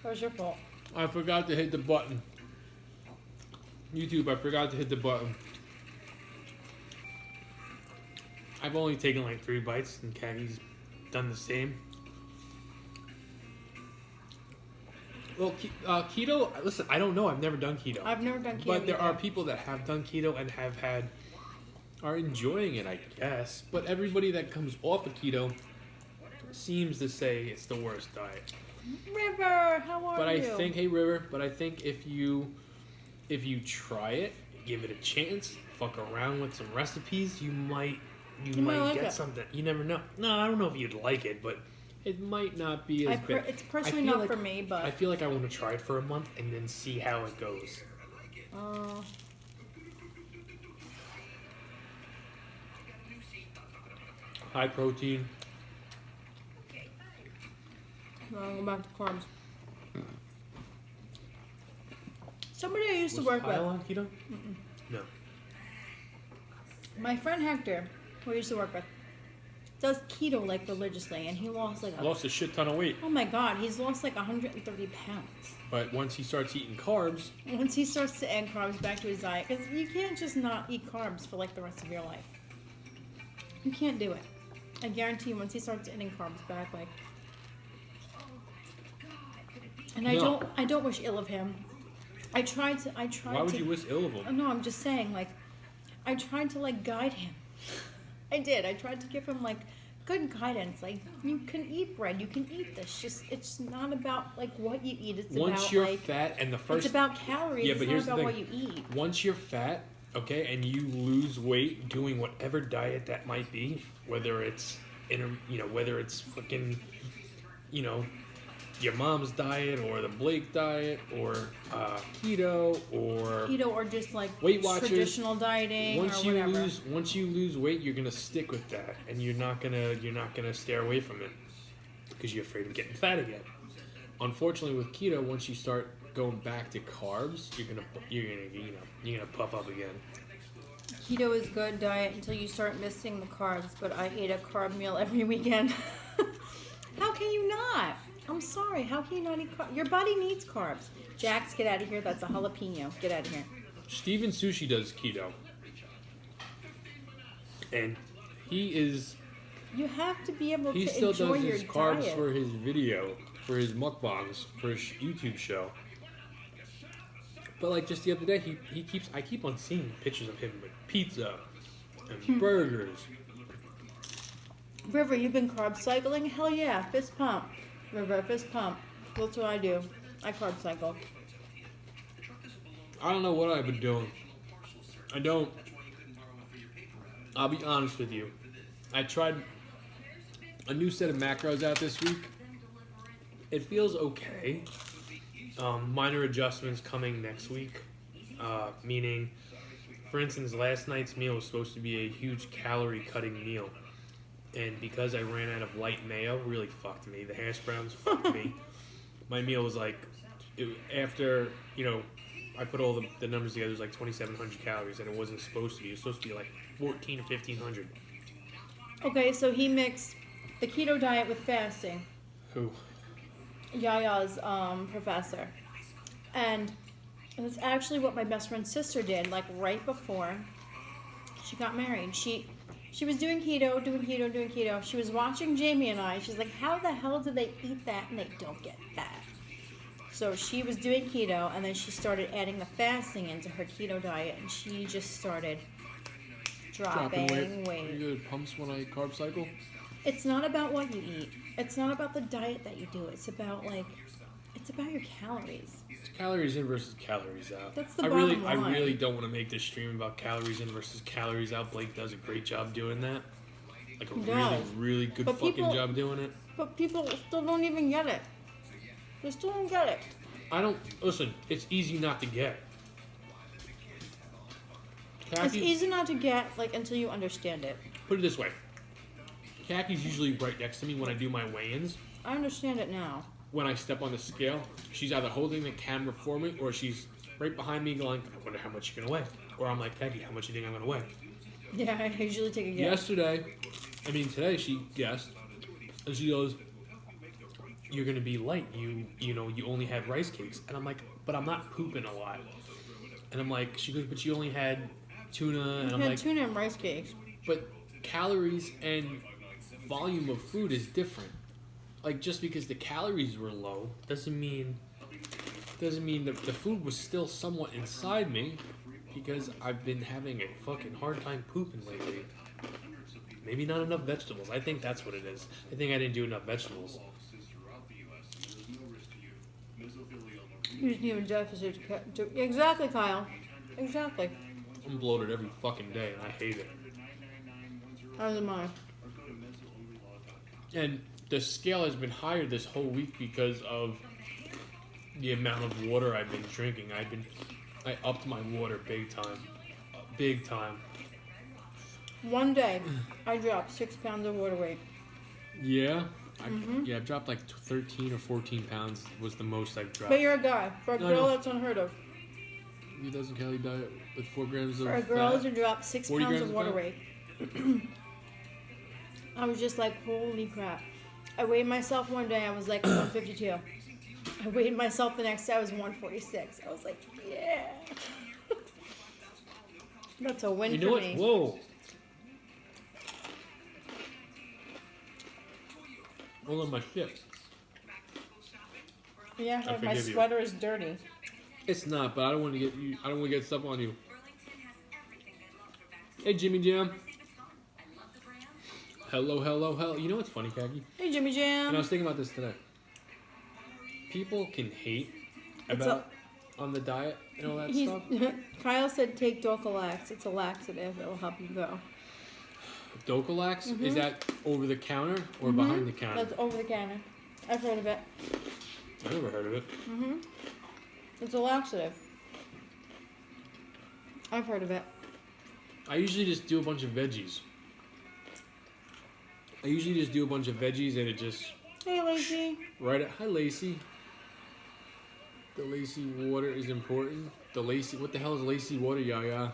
That was your fault. I forgot to hit the button. YouTube, I forgot to hit the button. I've only taken like 3 bites, and Caggie's done the same. Well, keto, listen, I don't know. I've never done keto. I've never done keto. But there are people that have done keto and are enjoying it, I guess. But everybody that comes off of keto seems to say it's the worst diet. River, how are you? Hey River, but I think if you try it, give it a chance, fuck around with some recipes, you might like get it. something. You never know. No, I don't know if you'd like it, but it might not be as bad. It's personally not for me, but I feel like I want to try it for a month and then see how it goes. High protein. I'll go back to carbs. Somebody I used to work with. Kyle on keto? No. My friend Hector, who I used to work with, does keto like religiously, and he lost like Lost a shit ton of weight. Oh my god, he's lost like 130 pounds. But once he starts eating carbs, Once he starts to add carbs back to his diet, because you can't just not eat carbs for like the rest of your life. You can't do it. I guarantee you, once he starts adding carbs back, like, and No. I don't wish ill of him. I tried to. why would you wish ill of him? No, I'm just saying, like, I tried to like guide him. I did. I tried to give him like good guidance. Like, you can eat bread, you can eat this. Just it's not about like what you eat. It's Once about you're like fat and the first it's about calories. Yeah, it's but not here's the about what thing. you eat. Once you're fat, okay, and you lose weight doing whatever diet that might be, whether it's whether it's freaking, your mom's diet or the Blake diet or keto Keto or just like Weight Watchers. traditional dieting or whatever. Once you lose weight, you're gonna stick with that, and you're not gonna stay away from it because you're afraid of getting fat again. Unfortunately, with keto, once you start going back to carbs, you're gonna puff up again. Keto is good diet until you start missing the carbs. But I ate a carb meal every weekend. How can you not? I'm sorry. How can you not eat carbs? Your body needs carbs. Jax, get out of here. That's a jalapeno. Get out of here. Steven Sushi does keto, and You have to be able he to still enjoy does your his carbs diet. for his video, for his mukbangs, for his YouTube show. But like just the other day, I keep on seeing pictures of him with pizza and burgers. River, you've been carb cycling? Hell yeah. Fist pump. River, fist pump. That's what I do. I carb cycle. I don't know what I've been doing. I don't. I'll be honest with you. I tried a new set of macros out this week. It feels okay. Minor adjustments coming next week. Meaning, for instance, last night's meal was supposed to be a huge calorie cutting meal. And because I ran out of light mayo, really fucked me. The hash browns fucked me. My meal was like, after, I put all the numbers together, it was like 2,700 calories, and it wasn't supposed to be. It was supposed to be like 1,400 to 1,500. Okay, so he mixed the keto diet with fasting. Who? Yaya's professor. And that's actually what my best friend's sister did, like right before she got married. She was doing keto. She was watching Jamie and I. She's like, how the hell do they eat that and they don't get fat? So she was doing keto, and then she started adding the fasting into her keto diet, and she just started dropping weight. You get pumps when I carb cycle? It's not about what you eat. It's not about the diet that you do. It's about your calories. It's calories in versus calories out. That's the bottom line. I really don't want to make this stream about calories in versus calories out. Blake does a great job doing that. Like a really, really good job doing it. But people still don't even get it. They still don't get it. Listen, it's easy not to get. It's easy not to get, until you understand it. Put it this way. Kaki's usually right next to me when I do my weigh-ins. I understand it now. When I step on the scale, she's either holding the camera for me or she's right behind me going, I wonder how much you're going to weigh. Or I'm like, Kaki, how much do you think I'm going to weigh? Yeah, I usually take a guess. Today she guessed. And she goes, you're gonna be light. You know, you only had rice cakes. And I'm like, but I'm not pooping a lot. And I'm like, she goes, but you only had tuna. And I'm had like, tuna and rice cakes. but calories and volume of food is different. Like, just because the calories were low doesn't mean that the food was still somewhat inside me, because I've been having a fucking hard time pooping lately. Maybe not enough vegetables. I think that's what it is. I think I didn't do enough vegetables. You just need a deficit exactly, Kyle. Exactly. I'm bloated every fucking day, and I hate it. As am I. And the scale has been higher this whole week because of the amount of water I've been drinking. I upped my water big time. Big time. One day, I dropped 6 pounds of water weight. Yeah? I dropped like 13 or 14 pounds was the most I've dropped. But you're a guy. For a girl, that's unheard of. 3,000 calorie diet with 4 grams of For a girl fat. to drop 6 pounds of water weight. I was just like, holy crap. I weighed myself one day, I was like 152. I weighed myself the next day, I was 146. I was like, yeah. That's a win for me. Whoa. Hold on my shit. Yeah, my sweater is dirty. It's not, but I don't want to get you. I don't want to get stuff on you. Hey, Jimmy Jam. Hello. You know what's funny, Khaki? Hey, Jimmy Jam. And I was thinking about this today. People can hate on the diet and all that stuff. Kyle said take Docalax. It's a laxative. It'll help you go. Docalax? Is that over the counter or behind the counter? That's over the counter. I've heard of it. I never heard of it. It's a laxative. I've heard of it. I usually just do a bunch of veggies. And it just... Hey, Lacey. Hi, Lacey. The Lacey water is important. What the hell is Lacey water, Yaya?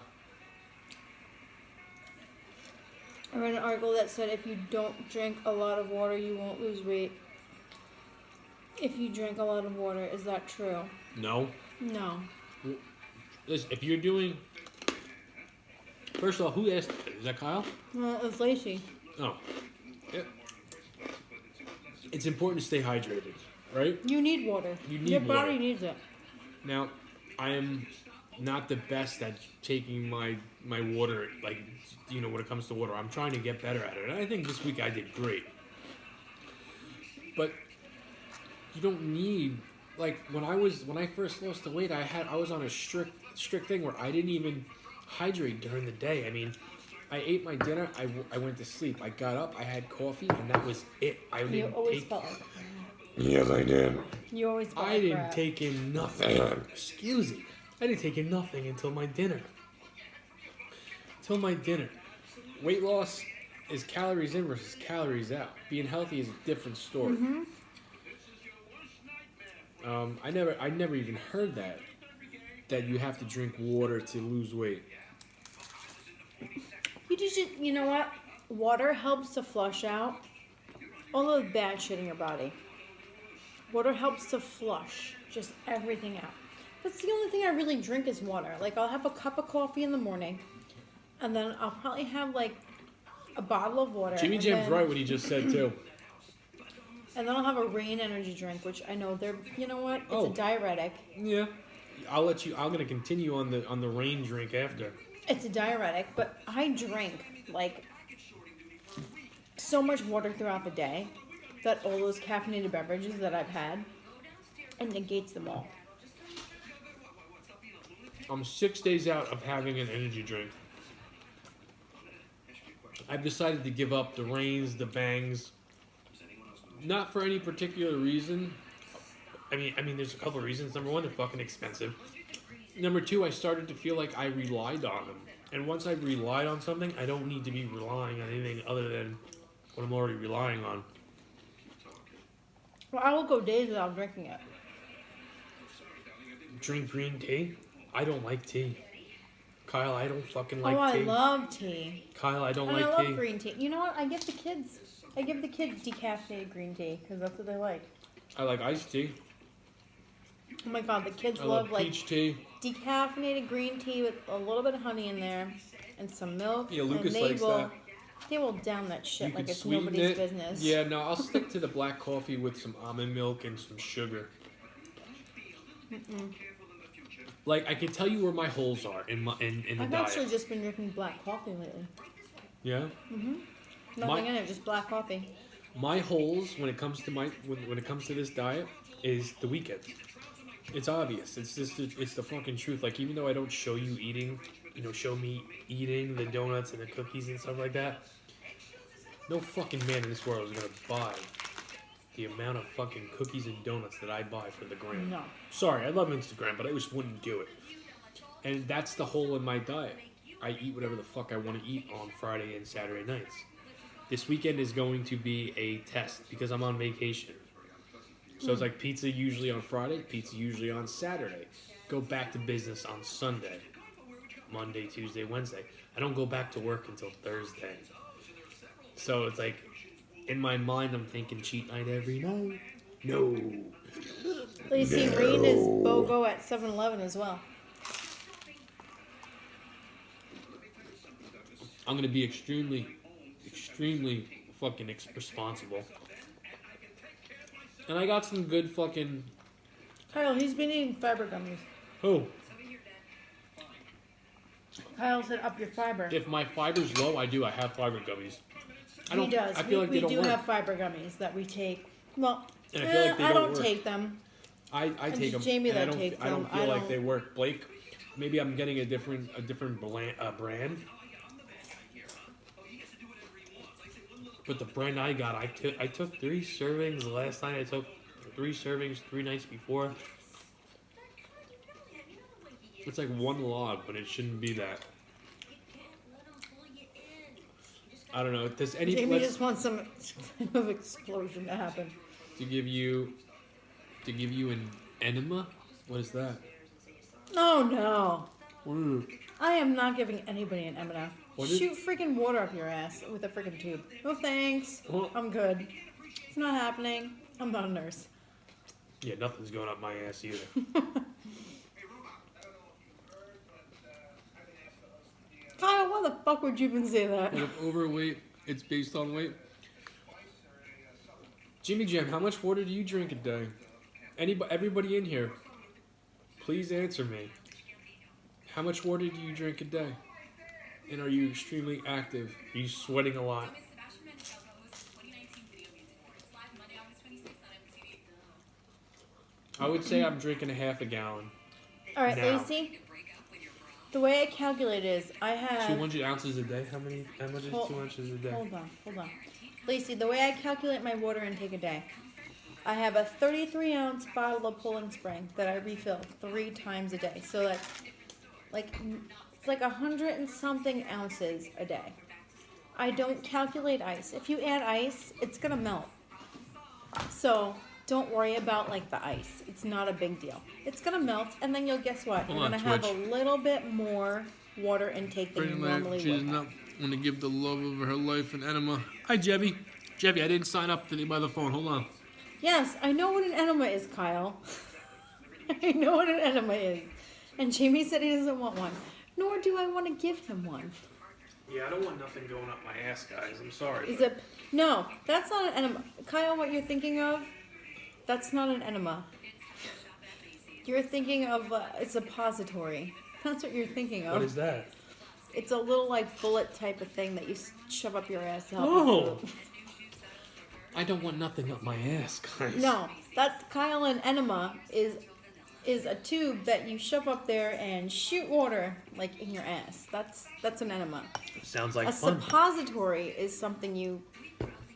I read an article that said if you don't drink a lot of water, you won't lose weight. If you drink a lot of water, is that true? No. No. Listen, if you're doing... First of all, who asked? Is that Kyle? It's Lacey. Oh. It's important to stay hydrated, right? You need water. Your body needs it. Now, I am not the best at taking my water, like, you know, when it comes to water. I'm trying to get better at it. And I think this week I did great. But you don't need, like, when I first lost the weight, I was on a strict thing where I didn't even hydrate during the day. I mean, I ate my dinner, I went to sleep. I got up, I had coffee, and that was it. You always felt like crap. Yes, I did. You always felt I didn't take in nothing. Excuse me. I didn't take in nothing until my dinner. Weight loss is calories in versus calories out. Being healthy is a different story. I never even heard that you have to drink water to lose weight. You know what? Water helps to flush out all of the bad shit in your body. Water helps to flush just everything out. That's the only thing I really drink is water. Like, I'll have a cup of coffee in the morning, and then I'll probably have, like, a bottle of water. Jimmy Jam's right what he just said, too. And then I'll have a Rain energy drink, which I know you know what? It's a diuretic. Yeah. I'm going to continue on the Rain drink after. It's a diuretic, but I drink, like, so much water throughout the day that all those caffeinated beverages that I've had, it negates them all. I'm 6 days out of having an energy drink. I've decided to give up the Reigns, the Bangs, not for any particular reason. I mean, there's a couple of reasons. Number one, they're fucking expensive. Number two, I started to feel like I relied on them. And once I relied on something, I don't need to be relying on anything other than what I'm already relying on. Well, I will go days without drinking it. Drink green tea? I don't like tea. Kyle, I don't fucking like tea. I love tea. Kyle, I don't and like tea. I love green tea. You know what? I give the kids decaffeinated green tea because that's what they like. I like iced tea. Oh my god, the kids I love like peach tea. decaffeinated green tea with a little bit of honey in there and some milk. Yeah, Lucas and likes that. They will down that shit You like could it's sweeten nobody's it. business. Yeah, no, I'll stick to the black coffee with some almond milk and some sugar. Like, I can tell you where my holes are in the I've diet. actually just been drinking black coffee lately. Yeah? Nothing in it, just black coffee. My holes when it comes to when it comes to this diet is the weekends. It's obvious. It's just it's the fucking truth. Like, even though I don't show you eating, show me eating the donuts and the cookies and stuff like that, no fucking man in this world is gonna buy the amount of fucking cookies and donuts that I buy for the gram. No. Sorry, I love Instagram, but I just wouldn't do it. And that's the hole in my diet. I eat whatever the fuck I want to eat on Friday and Saturday nights. This weekend is going to be a test because I'm on vacation. So it's like pizza usually on Friday, pizza usually on Saturday. Go back to business on Sunday. Monday, Tuesday, Wednesday. I don't go back to work until Thursday. So it's like, in my mind, I'm thinking cheat night every night. No. Lacey Reed is BOGO at 7-Eleven as well. I'm going to be extremely fucking responsible. And I got some good fucking... Kyle, he's been eating fiber gummies. Oh, Kyle said up your fiber. if my fiber's low, I have fiber gummies. He does. I feel like they don't we do work. have fiber gummies that we take. Well, And I feel like they I don't don't work. take them. I take them. Jamie and that takes I don't them. feel like they work. Blake, maybe I'm getting a different brand. But the brand I got, I took 3 servings last night. I took 3 servings 3 nights before. It's like 1 log, but it shouldn't be that. I don't know. Does any Jamie just wants some kind of explosion to happen. to give you an enema? What is that? Oh no! Mm. I am not giving anybody an M&M. What is- Shoot freaking water up your ass with a freaking tube. No thanks. Well- I'm good. It's not happening. I'm not a nurse. Yeah, nothing's going up my ass either. Kyle, why the fuck would you even say that? And if overweight, it's based on weight. Jimmy Jam, how much water do you drink a day? Everybody in here, please answer me. How much water do you drink a day? And are you extremely active? Are you sweating a lot? I would say I'm drinking a half a gallon. All right, Now. Lacey. The way I calculate is I have 200 ounces a day? How much is Hold- 2 ounces a day? Hold on. Lacey, the way I calculate my water intake a day, I have a 33-ounce bottle of Poland Spring that I refill 3 times a day. So that's it's like 100 and something ounces a day. I don't calculate ice. If you add ice, it's gonna melt. So don't worry about like the ice. It's not a big deal. It's gonna melt, and then you'll guess what? Hold You're on, gonna have a Twitch. little bit more water intake than you normally She's would. not going to give the love of her life an enema. Hi, Jevy. Jevy, I didn't sign up today by the phone. Hold on. Yes, I know what an enema is, Kyle. I know what an enema is. And Jamie said he doesn't want one. Nor do I want to give him one. Yeah, I don't want nothing going up my ass, guys. I'm sorry. Is it? No, that's not an enema. Kyle, what you're thinking of, that's not an enema. You're thinking of a suppository. That's what you're thinking of. What is that? It's a little like bullet type of thing that you shove up your ass to help you Oh. poop. I don't want nothing up my ass, guys. No, that Kyle, an enema is a tube that you shove up there and shoot water like in your ass. That's an enema. Sounds like A fun. suppository is something you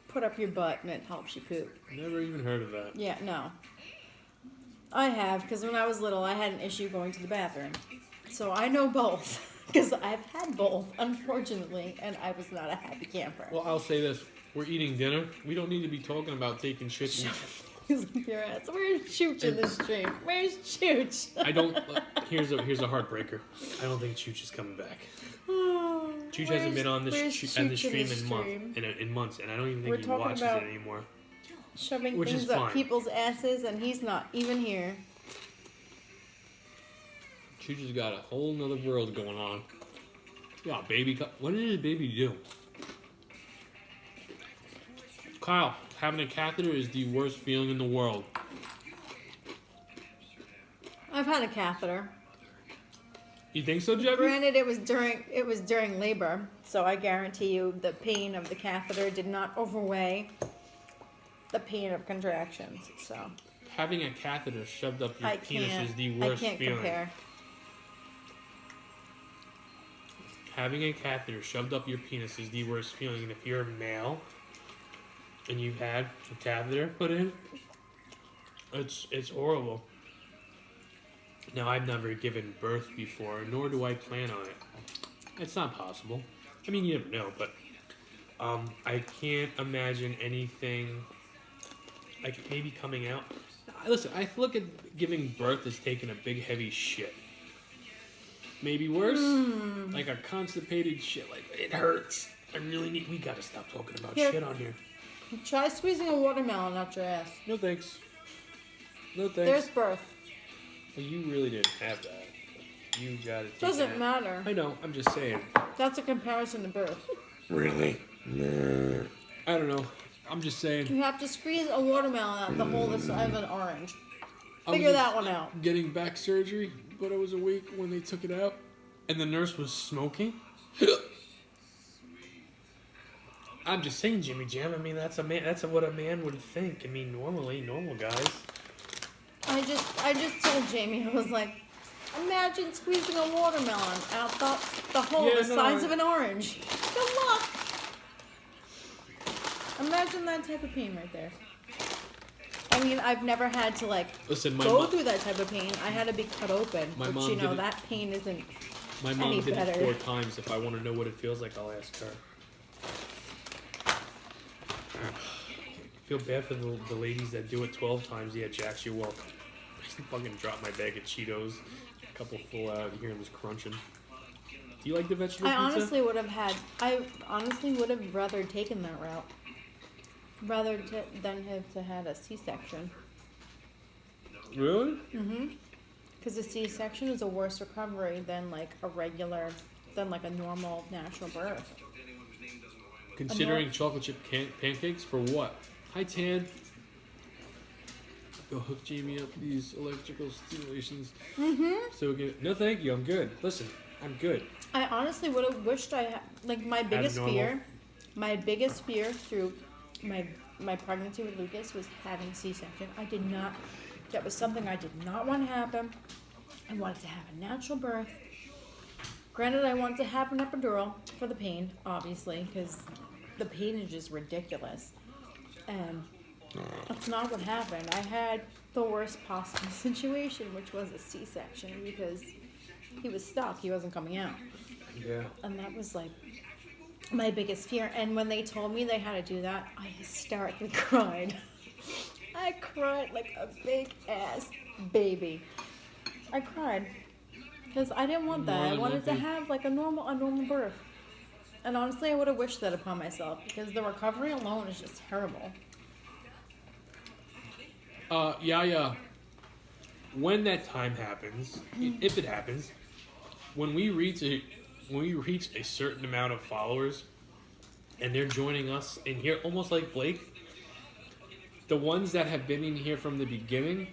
put up your butt and it helps you poop. Never even heard of that. Yeah, no. I have, because when I was little, I had an issue going to the bathroom. So I know both, because I've had both, unfortunately, and I was not a happy camper. Well, I'll say this. We're eating dinner. We don't need to be talking about taking shit. Your ass. Where's Chooch in this stream? Where's Chooch? I don't. Here's a heartbreaker. I don't think Chooch is coming back. Chooch hasn't been on this stream in months, and I don't even We're think he talking watches about- it anymore. Shoving Which things is up fine. people's asses, and he's not even here. She just got a whole nother world going on. Yeah, baby. What did his baby do? Kyle, having a catheter is the worst feeling in the world. I've had a catheter. You think so, Jeffy? Granted, it was during labor, so I guarantee you the pain of the catheter did not overweigh the pain of contractions. So Having a catheter shoved up your I penis can't. is the I worst can't feeling. compare. Having a catheter shoved up your penis is the worst feeling. And if you're a male and you've had a catheter put in, it's horrible. Now, I've never given birth before, nor do I plan on it. It's not possible. I mean, you never know, but I can't imagine anything like maybe coming out. Listen, I look at giving birth as taking a big, heavy shit. Maybe worse, like a constipated shit. Like, it hurts. I really need. We gotta stop talking about Here. shit on here. Try squeezing a watermelon out your ass. No thanks. No thanks. There's birth. Well, you really didn't have that. You gotta take Doesn't that. matter. I know. I'm just saying. That's a comparison to birth. Really? I don't know. I'm just saying. You have to squeeze a watermelon out the hole the size of an orange. I was Figure just that one out. Getting back surgery, but I was awake when they took it out, and the nurse was smoking. I'm just saying, Jimmy Jam. I mean, that's what a man would think. I mean, normal guys. I just told Jamie, I was like, imagine squeezing a watermelon out the hole Yeah, the no, size of an orange. Good luck. Imagine that type of pain right there. I mean, I've never had to Listen, my go mom. through that type of pain. I had to be cut open, My which mom did it. that pain isn't. My mom any did it better. 4 times. If I want to know what it feels like, I'll ask her. I feel bad for the ladies that do it 12 times. Yeah, Jax, you're welcome. I fucking dropped my bag of Cheetos. A couple full out. You hear them just crunching. Do you like the vegetable I pizza? I honestly would have rather taken that route, than have to had a C-section. Really? Because a C-section is a worse recovery than like a normal natural birth. Considering chocolate chip pancakes for what? Hi, Tan. Go hook Jamie up these electrical stimulations. So again, no, thank you. I'm good. Listen, I'm good. I honestly would have wished I had my biggest Abnormal. fear through my pregnancy with Lucas was having C-section. That was something I did not want to happen. I wanted to have a natural birth. Granted, I wanted to have an epidural for the pain, obviously, because the pain is just ridiculous. And that's not what happened. I had the worst possible situation, which was a C-section, because he was stuck. He wasn't coming out. Yeah. And that was like my biggest fear. And when they told me they had to do that, I hysterically cried. I cried like a big ass baby. I cried because I didn't want that. More I than wanted to lucky. have like a normal birth. And honestly, I would have wished that upon myself because the recovery alone is just terrible. Yeah. When that time happens, if it happens, when we reach a certain amount of followers, and they're joining us in here, almost like Blake, the ones that have been in here from the beginning,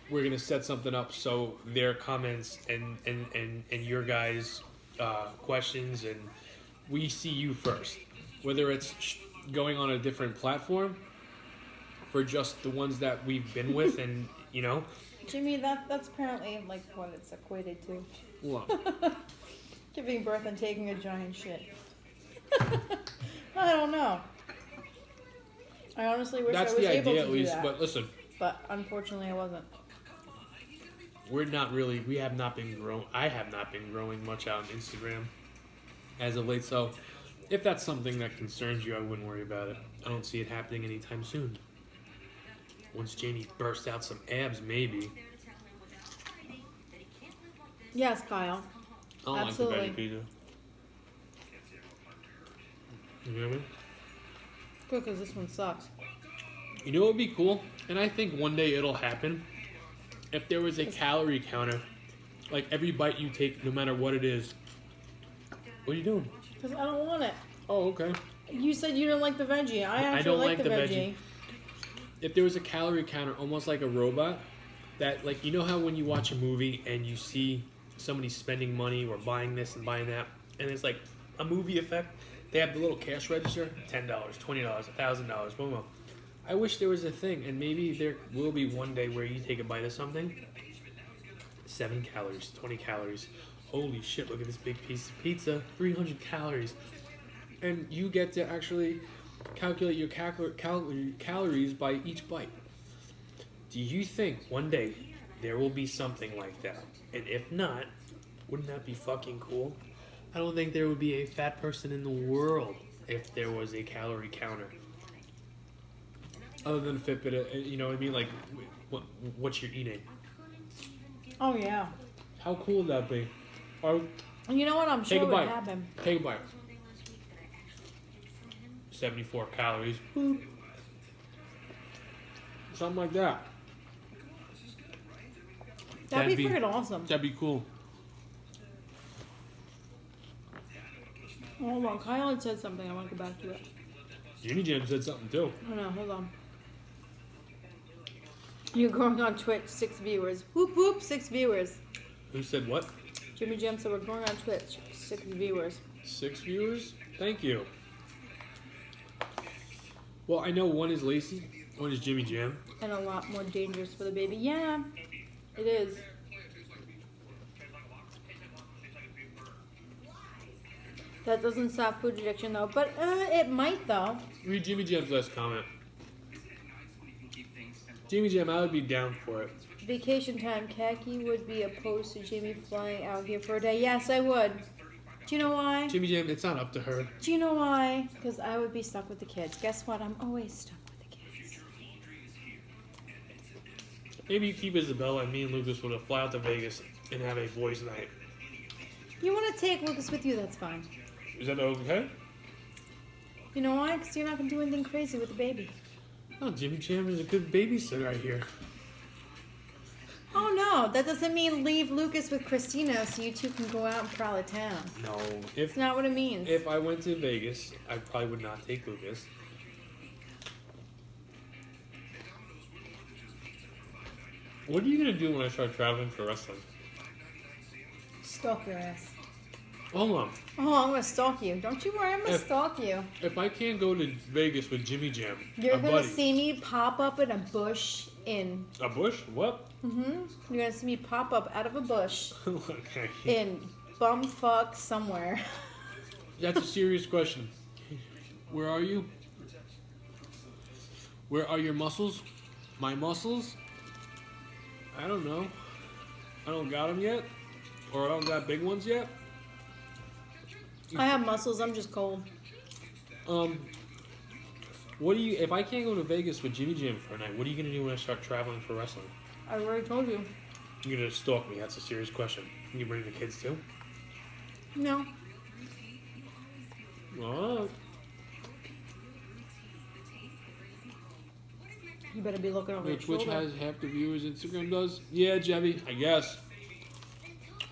we're gonna set something up so their comments and your guys' questions, and we see you first, whether it's going on a different platform for just the ones that we've been with, and Jimmy, that's apparently like what it's equated to. well, Giving birth and taking a giant shit. I don't know. I honestly wish that's I was the able idea to at do least. that. But listen, But unfortunately, I wasn't. we have not been growing. I have not been growing much out on Instagram as of late. So if that's something that concerns you, I wouldn't worry about it. I don't see it happening anytime soon. Once Jamie bursts out some abs, maybe. Yes, Kyle. I don't Absolutely. like the veggie pizza. You know what I mean? Good, because this one sucks. You know what would be cool? And I think one day it'll happen. If there was a calorie counter, like every bite you take, no matter what it is. What are you doing? Because I don't want it. Oh, okay. You said you don't like the veggie. I actually don't like the veggie. If there was a calorie counter, almost like a robot, that, like, you know how when you watch a movie and you see somebody spending money or buying this and buying that, and it's like a movie effect? They have the little cash register, $10, $20, $1,000, boom, boom. I wish there was a thing, and maybe there will be one day where you take a bite of something, 7 calories, 20 calories. Holy shit, look at this big piece of pizza, 300 calories. And you get to actually calculate your calories by each bite. Do you think one day there will be something like that? And if not, wouldn't that be fucking cool? I don't think there would be a fat person in the world if there was a calorie counter. Other than Fitbit, you know what I mean? Like, what you're eating. Oh, yeah. How cool would that be? Or, You know what? I'm sure take a it bite. would happen. Take a bite. 74 calories. Boop. Something like that. That'd be freaking awesome. That'd be cool. Hold on. Kyle had said something. I want to go back to it. Jimmy Jam said something too. Oh, no. Hold on. You're growing on Twitch. 6 viewers. Whoop, whoop. 6 viewers. Who said what? Jimmy Jam said we're growing on Twitch. 6 viewers. 6 viewers? Thank you. Well, I know one is Lacey, one is Jimmy Jam. And a lot more dangerous for the baby. Yeah, it is. That doesn't stop food addiction though, but it might though. Read Jimmy Jam's last comment. Jimmy Jam, I would be down for it. Vacation time, Khaki would be opposed to Jimmy flying out here for a day. Yes, I would. Do you know why? Jimmy Jam, it's not up to her. Do you know why? Because I would be stuck with the kids. Guess what? I'm always stuck with the kids. Maybe you keep Isabella and me and Lucas would fly out to Vegas and have a boys' night. You want to take Lucas with you? That's fine. Is that okay? You know why? Because you're not going to do anything crazy with the baby. Oh, Jimmy Jam is a good babysitter, I hear. Oh no, that doesn't mean leave Lucas with Christina so you two can go out and prowl the town. No, That's not what it means. if I went to Vegas, I probably would not take Lucas. What are you gonna do when I start traveling for wrestling? Stalk your ass. Hold on. Oh, I'm gonna stalk you. Don't you worry, I'm gonna If- stalk you. If I can't go to Vegas with Jimmy Jam, You're a gonna buddy, see me pop up in a bush in. a bush? What? You're gonna see me pop up out of a bush Okay. in bumfuck somewhere. That's a serious question. Where are you? Where are your muscles? My muscles? I don't know. I don't got them yet, or I don't got big ones yet. I have muscles. I'm just cold. What do you? If I can't go to Vegas with Jimmy Jam for a night, what are you gonna do when I start traveling for wrestling? I already told you. You're gonna stalk me. That's a serious question. Can you bring the kids too? No. Oh, You better be looking over your Twitch shoulder. has half the viewers Instagram does. Yeah, Jebby, I guess.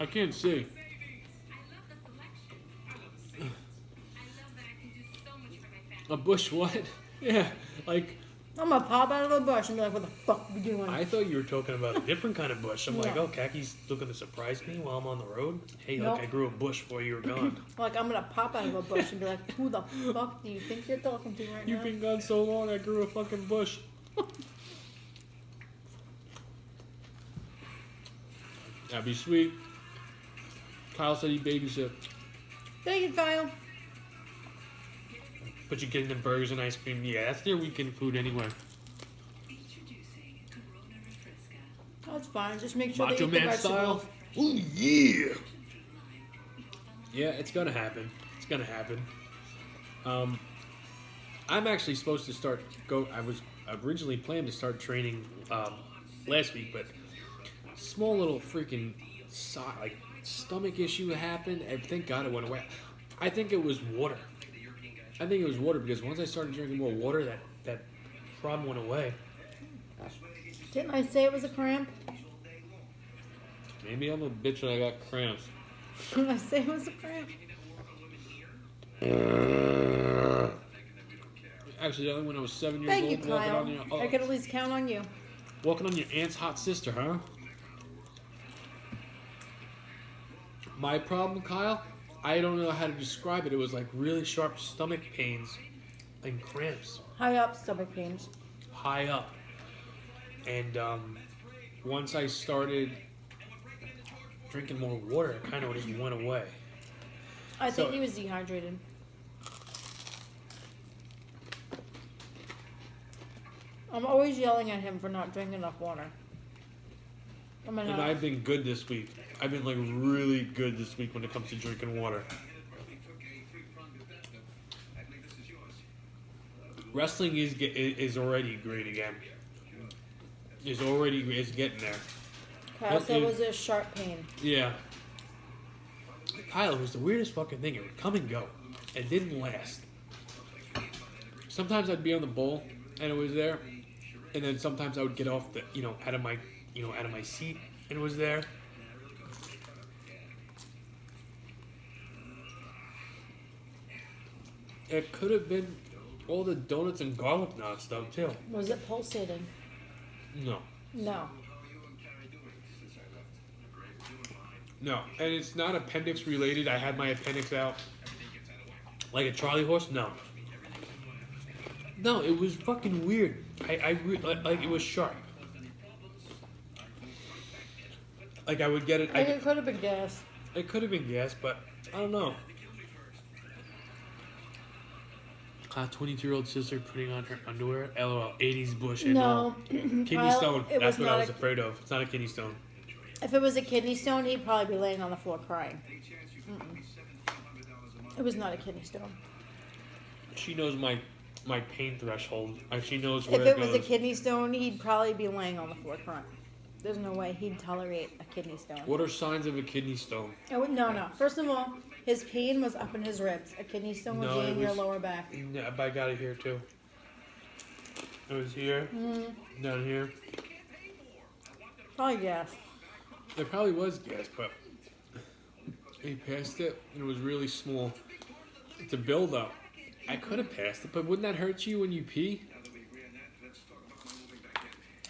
I can't see. A bush what? Yeah, like, I'm gonna pop out of the bush and be like, what the fuck are we doing? I thought you were talking about a different kind of bush. I'm like, No. oh, Kaki's looking to surprise me while I'm on the road? Hey, Nope. look, I grew a bush while you were gone. Like, I'm gonna pop out of a bush and be like, who the fuck do you think you're talking to right You've now? been gone so long, I grew a fucking bush. That'd be sweet. Kyle said he babysit. Thank you, Kyle. But you're getting them burgers and ice cream. Yeah, that's their weekend food anyway. That's fine. Just make sure Macho they eat the Man style. vegetables. Oh yeah. Yeah, it's gonna happen. It's gonna happen. I'm actually supposed to start I was originally planned to start training last week, but small little freaking stomach issue happened, and thank God it went away. I think it was water. I think it was water because once I started drinking more water, that problem went away. Didn't I say it was a cramp? Maybe I'm a bitch and I got cramps. Didn't I say it was a cramp? Actually, only when I was 7 years Thank you, old, walking Kyle. on your I could at least count on you. walking on your aunt's hot sister, huh? My problem, Kyle, I don't know how to describe it. It was like really sharp stomach pains and cramps High up stomach pains. high up. And once I started drinking more water, it kind of just went away. I think So- he was dehydrated. I'm always yelling at him for not drinking enough water. And I've been good this week. I've been like really good this week when it comes to drinking water. Wrestling is already great again. Is getting there. Kyle said it was a sharp pain. Yeah. Kyle, it was the weirdest fucking thing. It would come and go. It didn't last. Sometimes I'd be on the bowl and it was there, and then sometimes I would get off the out of my seat and it was there. It could have been all the donuts and garlic knots though too. Was it pulsating? No. No. No, and it's not appendix related. I had my appendix out like a Charlie horse. No, it was fucking weird. Like it was sharp. Like I would get it. It could have been gas. It could have been gas, but I don't know. 22-year-old sister putting on her underwear. LOL. 80s bullshit. No. Kidney Kyle, stone. it That's was what I not was afraid of. It's not a kidney stone. If it was a kidney stone, he'd probably be laying on the floor crying. It was not a kidney stone. She knows my pain threshold. She knows If where it goes. was a kidney stone, he'd probably be laying on the floor crying. There's no way he'd tolerate a kidney stone. What are signs of a kidney stone? Oh, no. First of all, his pain was up in his ribs. A kidney stone would be in your lower back. Yeah, but I got it here too. It was here, down here. Probably gas. It probably was gas, but he passed it, and it was really small. It's a buildup. I could have passed it, but wouldn't that hurt you when you pee?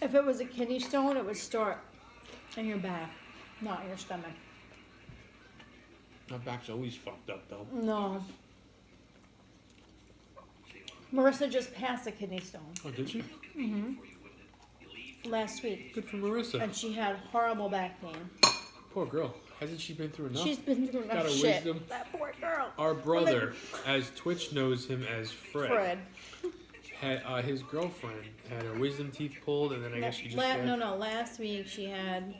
If it was a kidney stone, it would start in your back, not your stomach. My back's always fucked up, though. No. Marissa just passed a kidney stone Oh, did she? last week, Good for Marissa. and she had horrible back pain. Poor girl. Hasn't she been through enough? She's been through enough Got her shit. wisdom. That poor girl. Our brother, as Twitch knows him as Fred, had his girlfriend had her wisdom teeth pulled, and then I guess she just had... Last week she had...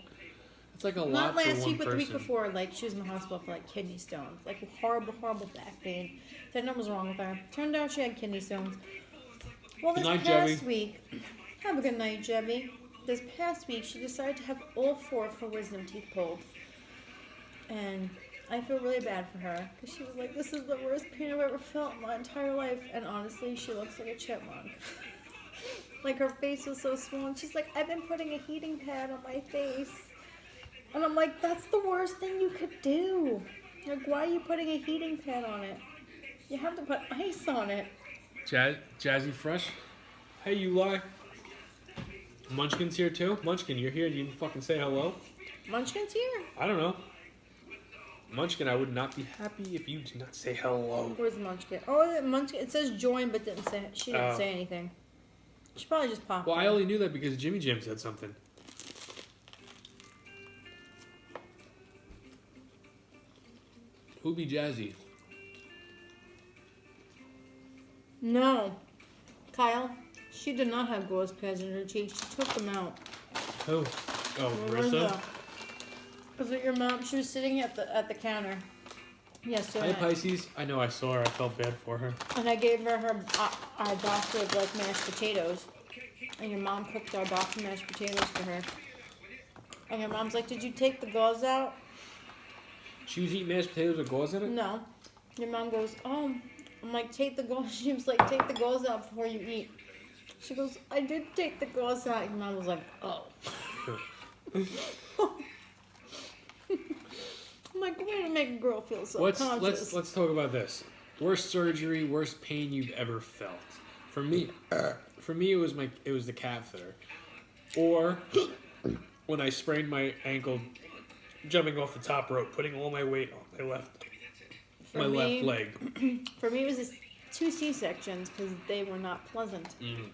It's like a lot Not for last one week, but the week person. before, like, she was in the hospital for, like, kidney stones. Like, horrible back pain. Didn't know what was wrong with her. Turned out she had kidney stones. Well, this Good night, past Jevy. week... Have a good night, Jevy. This past week, she decided to have all 4 of her wisdom teeth pulled. And I feel really bad for her. Because she was like, this is the worst pain I've ever felt in my entire life. And honestly, she looks like a chipmunk. Like, her face was so swollen. She's like, I've been putting a heating pad on my face. And I'm like, that's the worst thing you could do. Like, why are you putting a heating pad on it? You have to put ice on it. Jazzy Fresh? Hey, you lie. Munchkin's here too? Munchkin, you're here and you didn't fucking say hello? Munchkin's here. I don't know. Munchkin, I would not be happy if you did not say hello. Where's Munchkin? Oh, Munchkin. It says join, but she didn't say anything. She probably just popped Well, in. I only knew that because Jimmy Jam said something. Who be Jazzy? No. Kyle, she did not have gauze pads in her cheeks. She took them out. Who? Oh, Marissa? Because your mom, she was sitting at the counter yesterday. Hi, Pisces. I know I saw her. I felt bad for her. And I gave her our box of like mashed potatoes. And your mom cooked our box of mashed potatoes for her. And your mom's like, did you take the gauze out? She was eating mashed potatoes with gauze in it? No. Your mom goes, oh. I'm like, take the gauze. She was like, take the gauze out before you eat. She goes, I did take the gauze out. And I was like, oh. I'm like, way to make a girl feel self-conscious. Let's talk about this. Worst surgery, worst pain you've ever felt. For me, it was the catheter, or when I sprained my ankle jumping off the top rope, putting all my weight on my left leg. For me, it was just 2 C-sections because they were not pleasant. Mm.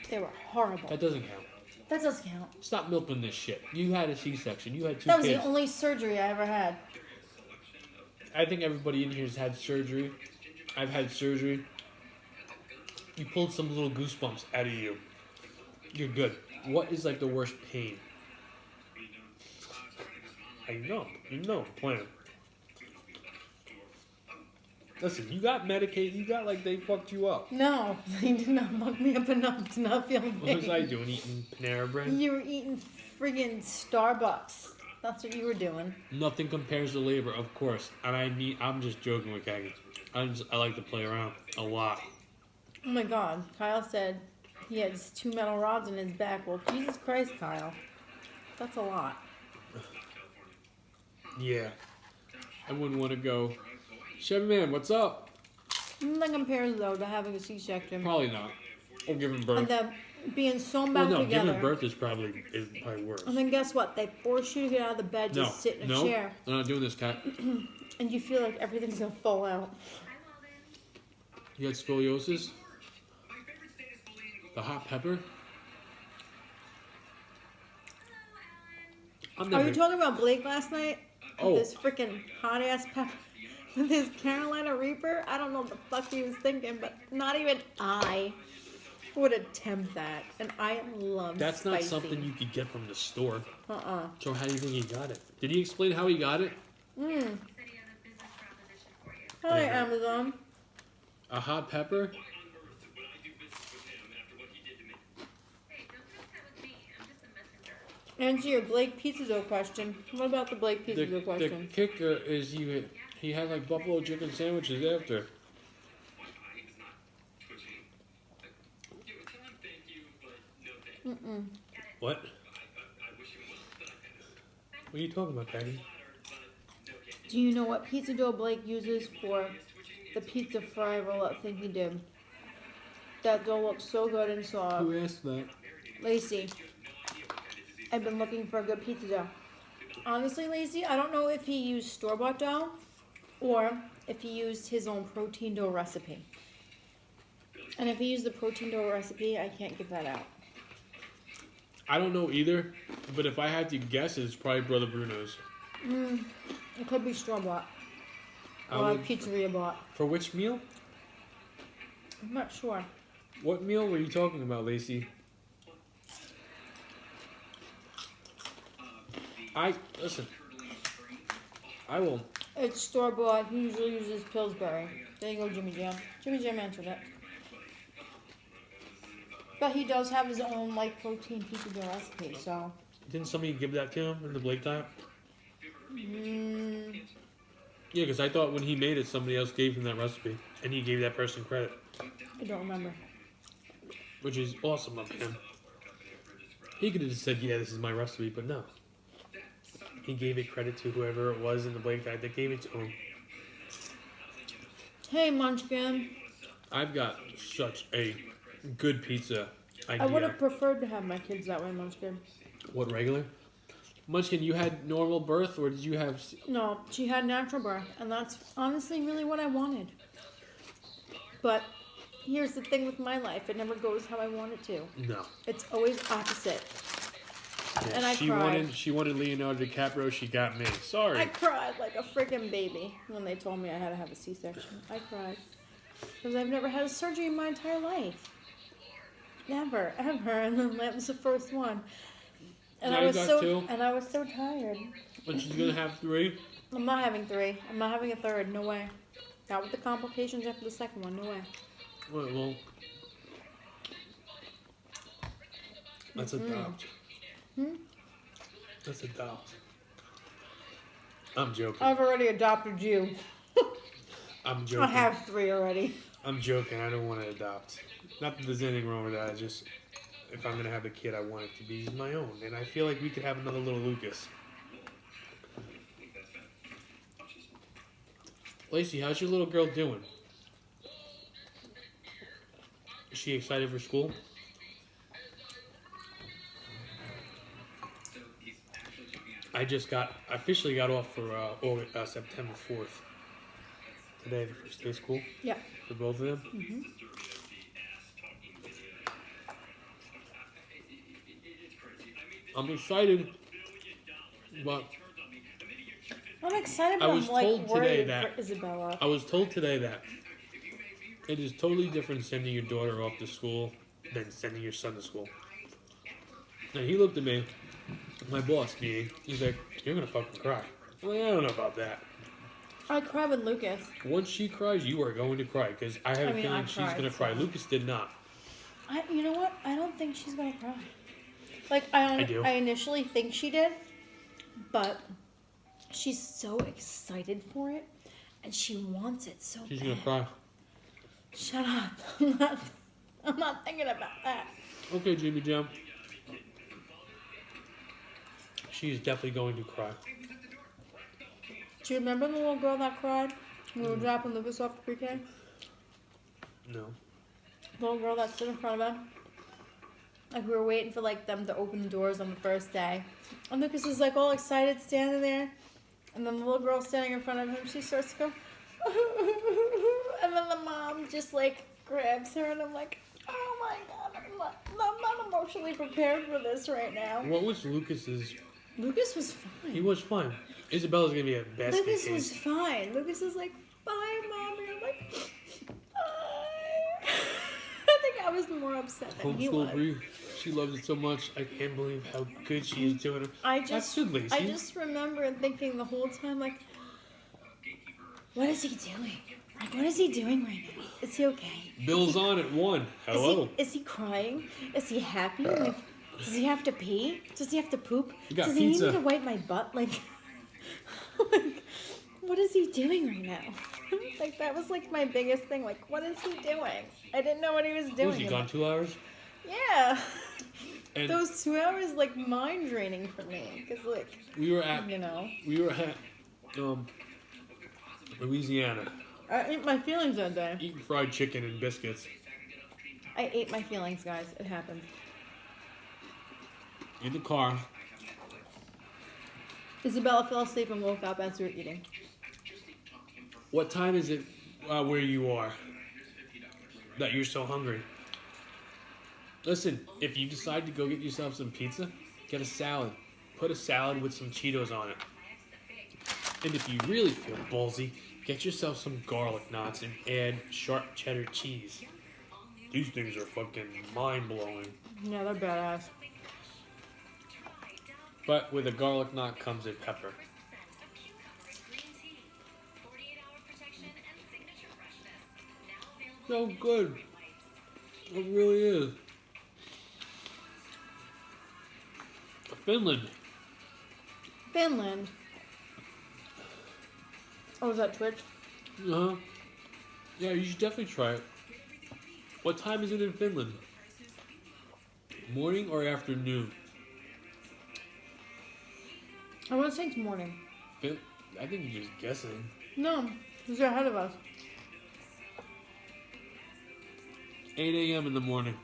They were horrible. That doesn't count. That does count. Stop milking this shit. You had a C-section. You had 2 That was kids. the only surgery I ever had. I think everybody in here has had surgery. I've had surgery. You pulled some little goosebumps out of you. You're good. What is like the worst pain? I know, plan. Listen, you got medicated. You got like they fucked you up. No, they did not fuck me up enough to not feel pain. What was I doing? Eating Panera Bread? You were eating friggin' Starbucks. That's what you were doing. Nothing compares to labor, of course. And I'm just joking with Kagi. I like to play around a lot. Oh my God, Kyle said he has 2 metal rods in his back. Well, Jesus Christ, Kyle, that's a lot. Yeah, I wouldn't want to go. Chevy man, what's up? Nothing compares though to having a C-section. Probably not. Or giving birth. And then being sewn Well, back no, together. giving birth is probably worse. And then guess what? They force you to get out of the bed, No, just sit in a no, chair, I'm not doing this, Kat. and you feel like everything's gonna fall out. You had scoliosis? The hot pepper? Are you talking about Blake last night? Oh. This freaking hot ass pepper. This Carolina Reaper. I don't know what the fuck he was thinking, but not even I would attempt that. And I love That's spicy. not something you could get from the store. Uh-uh. So how do you think he got it? Did he explain how he got it? Hi, Amazon. A hot pepper? Answer your Blake Pizza Dough question. What about the Blake Pizza Dough The question? kicker is he had like buffalo chicken sandwiches after. What? What are you talking about, Patty? Do you know what pizza dough Blake uses for the pizza fry roll-up thing he did? That dough looks so good and soft. Who asked that? Lacey, I've been looking for a good pizza dough. Honestly, Lacey, I don't know if he used store-bought dough or if he used his own protein dough recipe. And if he used the protein dough recipe, I can't give that out. I don't know either, but if I had to guess, it's probably Brother Bruno's. It could be store-bought or pizzeria bought. For which meal? I'm not sure. What meal were you talking about, Lacey? Listen. I will. It's store-bought. He usually uses Pillsbury. There you go, Jimmy Jam. Jimmy Jam answered it. But he does have his own, like, protein pizza dough recipe, so... Didn't somebody give that to him in the Blake diet? Mm, Yeah, because I thought when he made it, somebody else gave him that recipe, and he gave that person credit, I don't remember. which is awesome of him. He could have just said, "Yeah, this is my recipe," but no. He gave it credit to whoever it was in the Blake diet that gave it to him. Hey, Munchkin. I've got such a good pizza idea. I would have preferred to have my kids that way, Munchkin. What, regular? Munchkin, you had normal birth, or did you have... No, she had natural birth, and that's honestly really what I wanted. But here's the thing with my life. It never goes how I want it to. No. It's always opposite. Yeah, And I cried. She wanted Leonardo DiCaprio, she got me. Sorry. I cried like a friggin' baby when they told me I had to have a C-section. I cried. Because I've never had a surgery in my entire life. Never, ever. And then that was the first one. And Now I you was got two? and I was so tired. But she's going to have 3? I'm not having 3. I'm not having a third. No way. Not with the complications after the second one. No way. Well, let's adopt. Let's adopt. I'm joking. I've already adopted you. I'm joking. I have 3 already. I'm joking. I don't want to adopt. Not that there's anything wrong with that. It's just if I'm gonna have a kid, I want it to be my own, and I feel like we could have another little Lucas. Lacey, how's your little girl doing? Is she excited for school? I officially got off for September 4th. Today, the first day of school. Yeah. For both of them. Mm-hmm. I'm excited, but I'm excited, I but was I'm like told today worried that- for Isabella. I was told today that it is totally different sending your daughter off to school than sending your son to school. And he looked at me, my boss, meaning, he's like, "You're gonna fucking cry." I'm like, I don't know about that. I cry with Lucas. Once she cries, you are going to cry because I have a feeling she's cried, gonna cry. so. Lucas did not. You know what? I don't think she's gonna cry. Like I do. I initially think she did, but she's so excited for it, and she wants it so She's bad. gonna cry. Shut up! I'm not thinking about that. Okay, Jimmy Jam. She is definitely going to cry. Do you remember the little girl that cried when we were dropping Lucas off to pre-K? No. The little girl that stood in front of him. Like we were waiting for like them to open the doors on the first day, and Lucas is like all excited standing there, and then the little girl standing in front of him, she starts to go, and then the mom just like grabs her, and I'm like, oh my god, I'm not emotionally prepared for this right now. What was Lucas's? Lucas was fine. He was fine. Isabella's gonna be a basket Lucas case. was fine. Lucas is like, bye, mommy. I'm like, bye. I think I was more upset than he was. Homeschool Bree, she loves it so much. I can't believe how good she is doing it. That's good, Lacey. I just remember thinking the whole time, like, what is he doing? Like, what is he doing right now? Is he okay? Bill's on at 1. Hello. Is he crying? Is he happy? Like, does he have to pee? Does he have to poop? You got Does he pizza. need me to wipe my butt? Like, like, what is he doing right now? Like, that was like my biggest thing. Like, what is he doing? I didn't know what he was doing. Was he gone 2 hours? Yeah. And those 2 hours like mind draining for me because like we were at Louisiana I ate my feelings that day. eating fried chicken and biscuits. I ate my feelings, guys. It happened. In the car. Isabella fell asleep and woke up as we were eating. What time is it where you are that you're so hungry? Listen, if you decide to go get yourself some pizza, get a salad. Put a salad with some Cheetos on it. And if you really feel ballsy, get yourself some garlic knots and add sharp cheddar cheese. These things are fucking mind-blowing. Yeah, they're badass. But with a garlic knot comes a pepper. So good. It really is. Finland. Finland. Oh, is that Twitch? Uh-huh. Yeah, you should definitely try it. What time is it in Finland? Morning or afternoon? I want to say it's morning. I think you're just guessing. No, because they're ahead of us. 8 a.m. in the morning.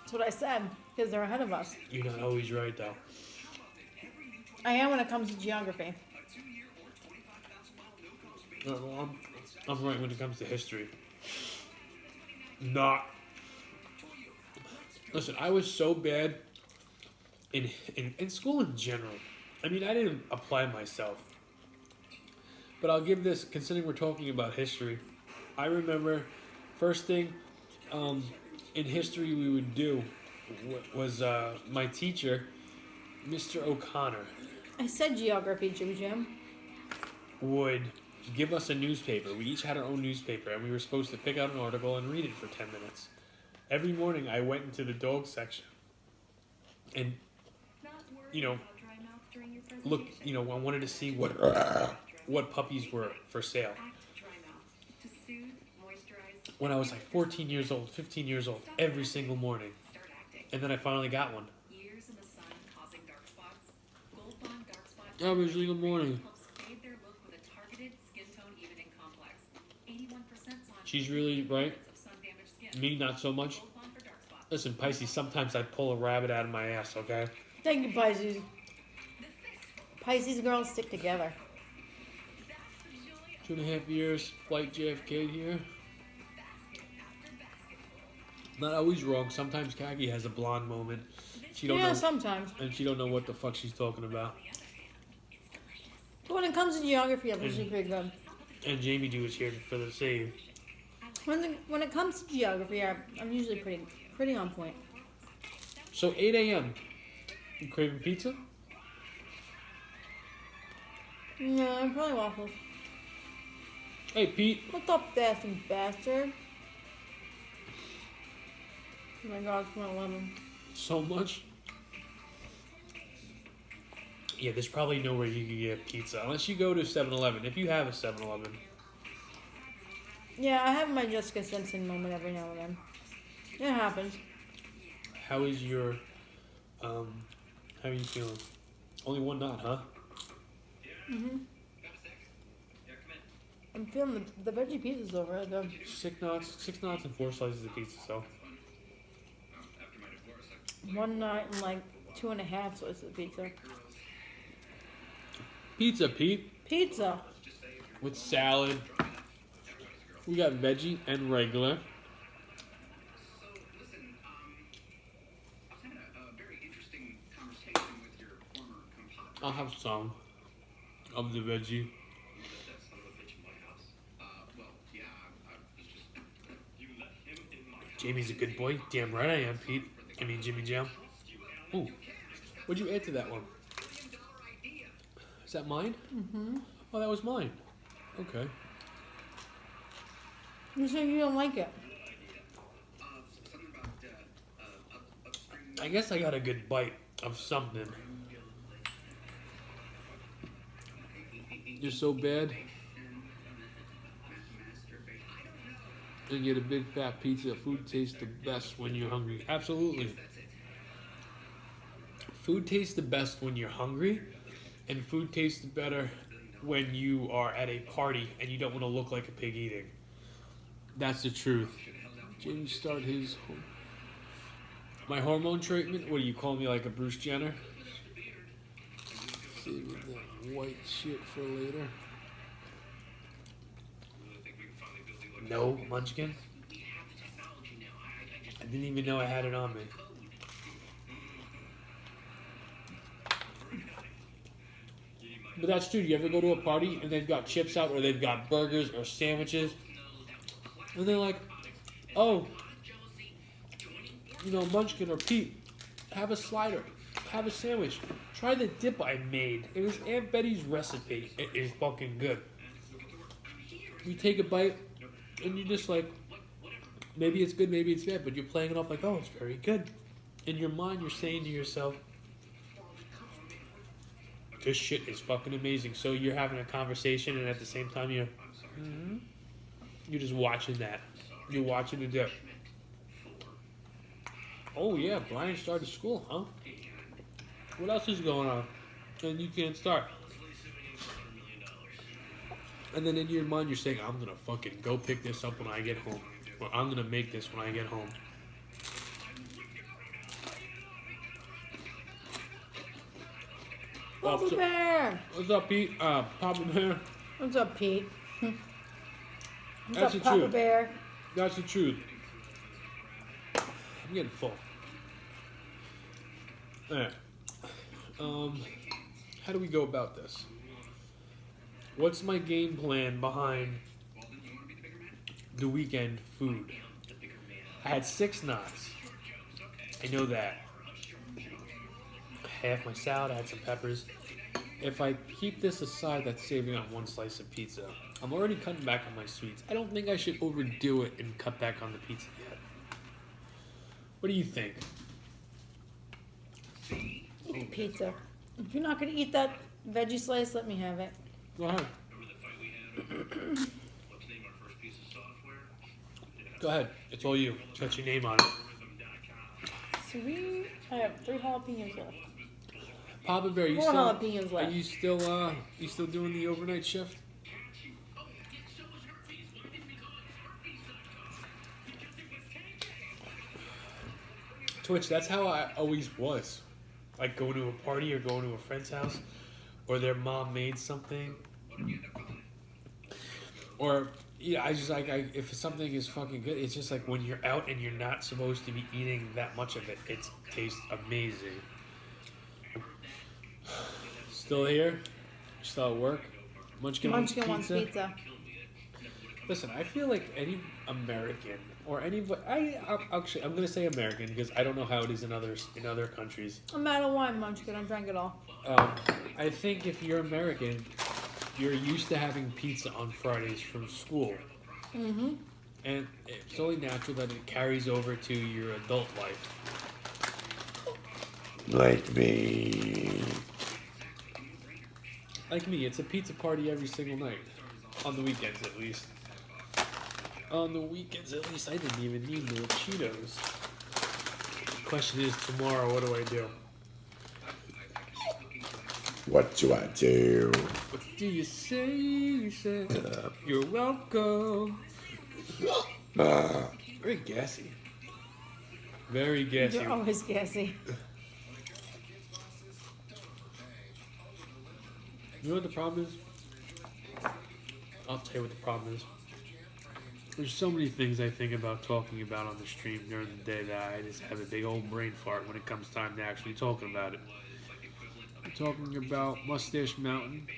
That's what I said, because they're ahead of us. You're not always right, though. I am when it comes to geography. Well, I'm right when it comes to history. Not. Listen, I was so bad in school in general. I mean, I didn't apply myself. But I'll give this, considering we're talking about history, I remember first thing in history we would do was my teacher, Mr. O'Connor, I said geography, Jim. would give us a newspaper. We each had our own newspaper, and we were supposed to pick out an article and read it for 10 minutes. Every morning I went into the dog section and, look, I wanted to see what puppies were for sale. when I was like 14 years old, 15 years old, every single morning. And then I finally got one. Every single morning. She's really right. Me, not so much. Listen, Pisces, sometimes I pull a rabbit out of my ass, okay? Thank you, Pisces. Pisces girls stick together. 2.5 years, flight JFK here. Not always wrong. Sometimes Kagi has a blonde moment. She don't know, sometimes. and she don't know what the fuck she's talking about. But when it comes to geography, I'm usually pretty good. And Jamie Doo is here for the save. When it comes to geography, I'm usually pretty on point. So 8 a.m. You craving pizza? No, probably waffles. Hey, Pete. What's up, dancing bastard? Oh my god, it's 1:11. So much? Yeah, there's probably nowhere you can get pizza. Unless you go to 7-Eleven. If you have a 7-Eleven. Yeah, I have my Jessica Simpson moment every now and then. It happens. How is your, how are you feeling? Only one knot, huh? Mm-hmm. I'm feeling the veggie pizza's over it, though. 6 knots and 4 slices of pizza, so. 1 night and like 2.5 slices of pizza. Pizza, Pete. Pizza. With salad. We got veggie and regular. I'll have some of the veggie. Jamie's a good boy. Damn right I am, Pete. I mean, Jimmy Jam. Ooh. What'd you add to that one? Is that mine? Mm-hmm. Oh, that was mine. Okay. You said you don't like it. I guess I got a good bite of something. You're so bad. And get a big fat pizza. Food tastes the best when you're hungry. Absolutely. Food tastes the best when you're hungry, and food tastes better when you are at a party and you don't want to look like a pig eating. That's the truth. James started his my hormone treatment. What do you call me, like a Bruce Jenner? Saving that white shit for later. No, Munchkin. I didn't even know I had it on me. But that's true. You ever go to a party and they've got chips out or they've got burgers or sandwiches? And they're like, oh, you know, Munchkin or Pete, have a slider, have a sandwich. Try the dip I made. It was Aunt Betty's recipe. It is fucking good. You take a bite and you're just like, maybe it's good, maybe it's bad, but you're playing it off like, oh, it's very good. In your mind, you're saying to yourself, this shit is fucking amazing. So you're having a conversation and at the same time you're just watching that. You're watching the dip. Oh yeah, Brian started school, huh? What else is going on? And you can't start. And then in your mind you're saying, I'm gonna fucking go pick this up when I get home. Or I'm gonna make this when I get home. Papa Bear! What's up, Pete? Papa Bear. What's up, Pete? That's What's up, the Papa truth. Bear? That's the truth. I'm getting full. Alright. How do we go about this? What's my game plan behind the weekend food? I had 6 knots. I know that. Half my salad, I had some peppers. If I keep this aside, that's saving on 1 slice of pizza. I'm already cutting back on my sweets. I don't think I should overdo it and cut back on the pizza yet. What do you think? Eat pizza. If you're not gonna eat that veggie slice, let me have it. Go ahead. Go ahead. It's all you. It's got your name on it. Sweet. I have 3 jalapenos left. Papa Bear, 4 jalapenos are left. you still doing the overnight shift? Twitch, that's how I always was. Like going to a party or going to a friend's house, or their mom made something. Or, yeah, I just like, if something is fucking good, it's just like when you're out and you're not supposed to be eating that much of it, it tastes amazing. Still here? Still at work? Munchkin wants pizza. Listen, I feel like any American or anybody, I'm gonna say American because I don't know how it is in other countries. I'm out of wine, Munchkin. I drank it all. I think if you're American, you're used to having pizza on Fridays from school. Mm-hmm. And it's only natural that it carries over to your adult life. Like me. Like me, it's a pizza party every single night. On the weekends, at least. On the weekends, at least, I didn't even need no Cheetos. The question is, tomorrow, what do I do? What do I do? What do you say? You say, you're welcome. Very gassy. Very gassy. You're always gassy. You know what the problem is? I'll tell you what the problem is. There's so many things I think about talking about on the stream during the day that I just have a big old brain fart when it comes time to actually talking about it. I'm talking about Mustache Mountain.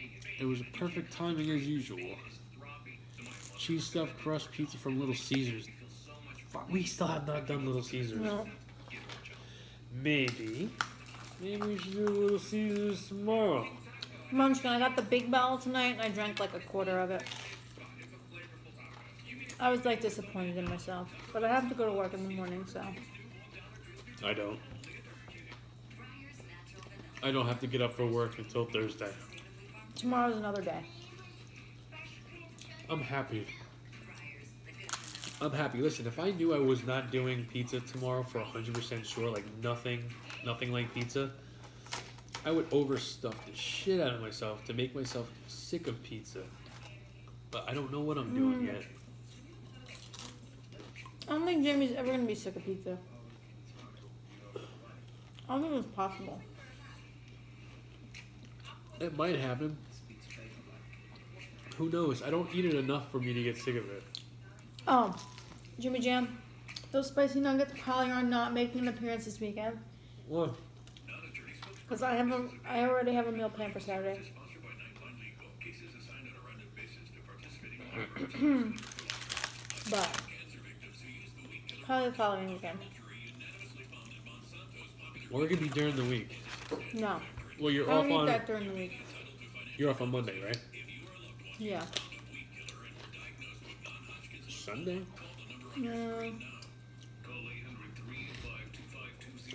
It was a perfect timing as usual. Cheese stuffed crust pizza from Little Caesars. Fuck, we still have not done Little Caesars. No. Maybe we should do Little Caesars tomorrow. Munchkin, I got the big bottle tonight and I drank like a quarter of it. I was like disappointed in myself. But I have to go to work in the morning, so. I don't. I don't have to get up for work until Thursday. Tomorrow's another day. I'm happy. I'm happy. Listen, if I knew I was not doing pizza tomorrow for 100% sure, like nothing like pizza, I would overstuff the shit out of myself to make myself sick of pizza. But I don't know what I'm doing yet. I don't think Jamie's ever going to be sick of pizza. I don't think it's possible. It might happen. Who knows? I don't eat it enough for me to get sick of it. Oh, Jimmy Jam, those spicy nuggets probably are not making an appearance this weekend. What? Because I already have a meal plan for Saturday. But probably the following weekend. Or it could be during the week. No. Well, you're I off don't eat on. that during the week. You're off on Monday, right? Yeah. Sunday? No.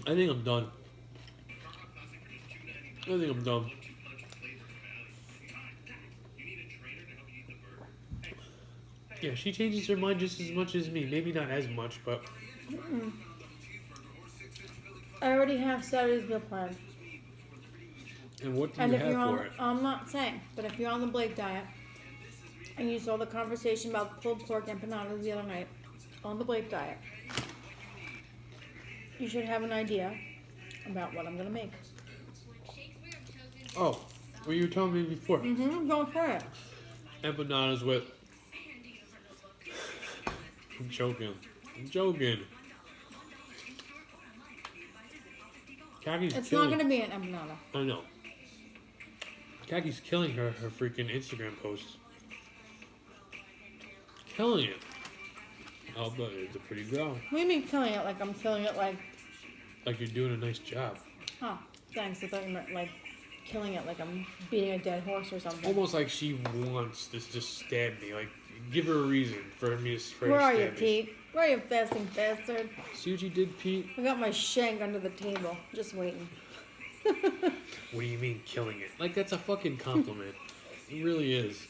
I think I'm done. Yeah, she changes her mind just as much as me. Maybe not as much, but... I already have Saturday's meal plan. And what do And you if have you're for it? I'm not saying, but if you're on the Blake diet, and you saw the conversation about pulled pork empanadas the other night, on the Blake diet, you should have an idea about what I'm going to make. Oh, well, you were telling me before. Go for it. Empanadas with... I'm joking. Kaki's It's killing... not going to be an empanada. I know. Kaki's killing her freaking Instagram posts. Killing it. Oh, but it's a pretty girl. What do you mean killing it? Like I'm killing it like... Like you're doing a nice job. Oh, thanks. I thought you meant like killing it like I'm beating a dead horse or something. Almost like she wants to just stab me. Like, give her a reason for me to stab Where are you, me. Pete? Where are you, fasting bastard? See what you did, Pete? I got my shank under the table. Just waiting. What do you mean, killing it? Like, that's a fucking compliment. It really is.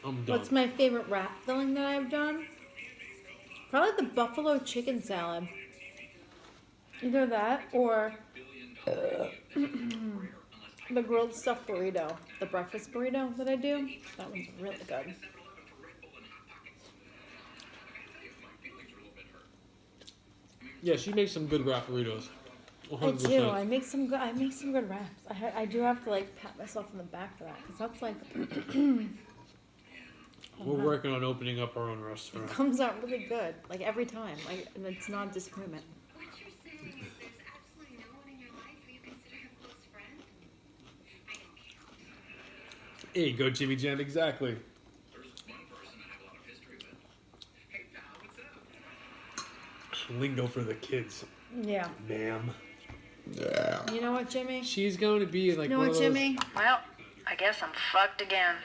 I'm done. What's my favorite wrap filling that I've done? Probably the buffalo chicken salad. Either that or the grilled stuffed burrito, the breakfast burrito that I do. That one's really good. Yeah, she makes some good wrap burritos. I 100%. do. I make some good wraps. I do have to like pat myself on the back for that because that's like We're working on opening up our own it restaurant. comes out really good. Like every time. Like and it's not a disappointment. What you're saying is there's absolutely no one in your life who you consider a close friend? I don't count. There you go, Jimmy Jam. Exactly. Lingo for the kids, Yeah. ma'am. Yeah. You know what, Jimmy? She's going to be like You know one what, of those. Jimmy? Well, I guess I'm fucked again.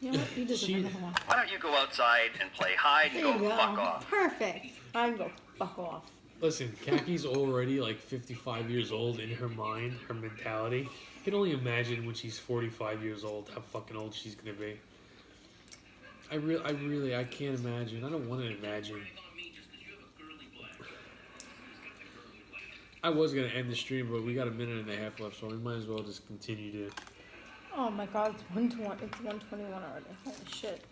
You know what? You deserve She- another one. Why don't you go outside and play hide and There go you go. fuck off? Perfect. I can go fuck off. Listen, Kaki's already like 55 years old in her mind, her mentality. I can only imagine when she's 45 years old how fucking old she's gonna be. I can't imagine. I don't want to imagine. I was gonna end the stream, but we got a minute and a half left, so we might as well just continue to. Oh my god, it's 1:20. It's 1:21 already. Holy shit.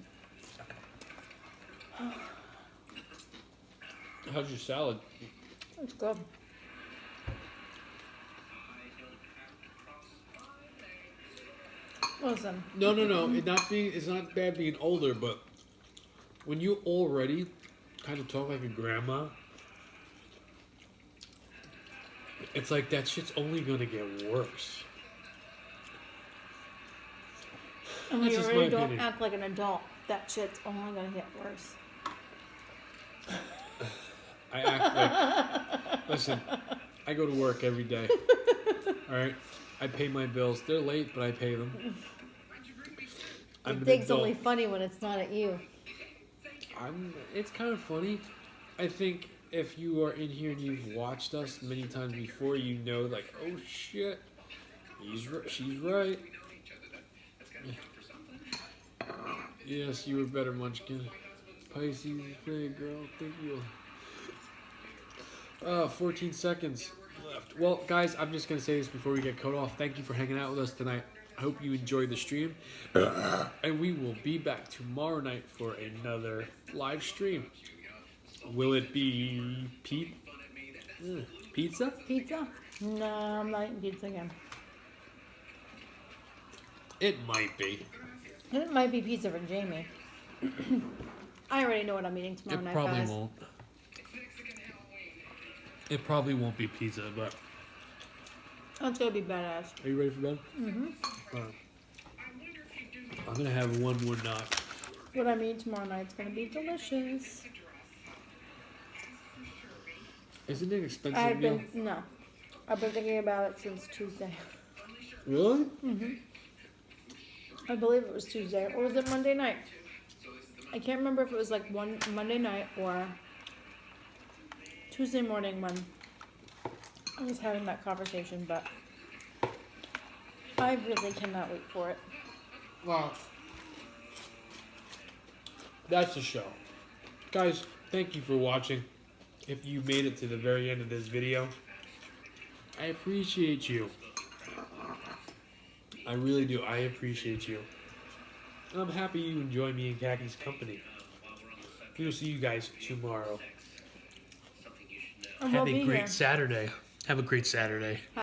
How's your salad? It's good. Listen. No. It's not bad being older, but when you already kind of talk like a grandma, it's like that shit's only gonna get worse. And when That's you just really my don't opinion. act like an adult, that shit's only gonna get worse. I act like. Listen, I go to work every day. All right, I pay my bills. They're late, but I pay them. I'm The an dig's adult. only funny when it's not at you. It's kind of funny. I think if you are in here and you've watched us many times before, you know, like, oh shit, she's right. Yes, you were better, Munchkin. Pisces, hey girl, thank you. 14 seconds left. Well, guys, I'm just gonna say this before we get cut off. Thank you for hanging out with us tonight. I hope you enjoyed the stream, and we will be back tomorrow night for another live stream. Will it be pizza? Pizza? No, I'm not eating pizza again. It might be. And it might be pizza for Jamie. I already know what I'm eating tomorrow night, guys. won't. It probably won't be pizza, but That's gonna be badass. are you ready for bed? Mm-hmm. I'm gonna have one more knot. What I'm eating tomorrow night's gonna be delicious. Isn't it expensive I've meal? been I've been thinking about it since Tuesday. Really? Mm-hmm. I believe it was Tuesday, or was it Monday night? I can't remember if it was like one Monday night or Tuesday morning when I was having that conversation, but I really cannot wait for it. Wow. That's the show. Guys, thank you for watching. If you made it to the very end of this video, I appreciate you. I really do. I appreciate you. And I'm happy you enjoy me and Kaki's company. We'll see you guys tomorrow. And we'll be here. Saturday. Have a great Saturday.